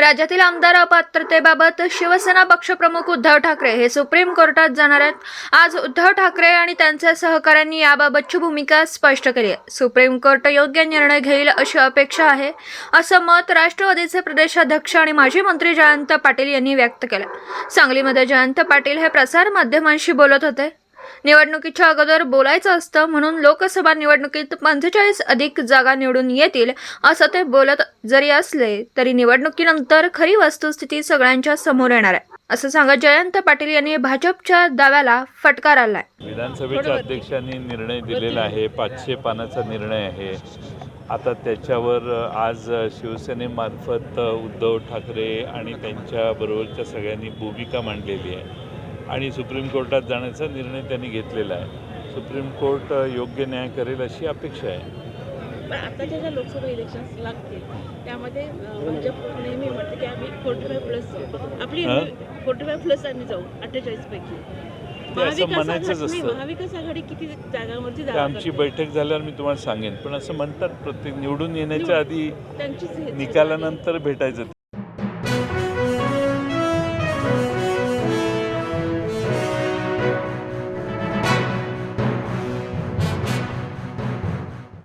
राज्यातील आमदार अपात्रतेबाबत शिवसेना पक्षप्रमुख उद्धव ठाकरे हे सुप्रीम कोर्टात जाणार आहेत। आज उद्धव ठाकरे आणि त्यांच्या सहकाऱ्यांनी याबाबतची भूमिका स्पष्ट केली आहे। सुप्रीम कोर्ट योग्य निर्णय घेईल अशी अपेक्षा आहे, असं मत राष्ट्रवादीचे प्रदेशाध्यक्ष आणि माजी मंत्री जयंत पाटील यांनी व्यक्त केलं। सांगलीमध्ये जयंत पाटील हे प्रसार माध्यमांशी बोलत होते। निवडणुकीच्या अगोदर बोलायचं असतं म्हणून लोकसभा निवडणुकीत 45 अधिक जागा निवडून येतील असं ते बोलत जरी असले तरी निवडणुकीनंतर खरी वस्तुस्थिती सगळ्यांच्या समोर येणार आहे असं सांगत जयंत पाटील यांनी भाजपच्या दाव्याला फटकार दिलाय। विधानसभेच्या अध्यक्षांनी निर्णय दिलेला आहे, 500 पानाचा निर्णय आहे। आता त्याच्यावर आज शिवसेनेमार्फत उद्धव ठाकरे आणि त्यांच्याबरोबरच्या सगळ्यांनी भूमिका मांडलेली आहे आणि सुप्रीम कोर्टात जाण्याचा निर्णय त्यांनी घेतलेला आहे। सुप्रीम कोर्ट योग्य न्याय करेल अशी अपेक्षा आहे। पण आताच्या ज्या लोकसभा इलेक्शन्स लागतील त्यामध्ये भाजप नेहमी म्हणते की आम्ही 45+ आपली 45+ आम्ही जाऊ 48 पैकी। असं म्हणायचंच असतं। महाविकास आघाडी किती जागांवरती आमची बैठक झाल्यावर मी तुम्हाला सांगेन, पण असं म्हणतात प्रत्येक निवडून येण्याच्या आधी निकालानंतर भेटायचं।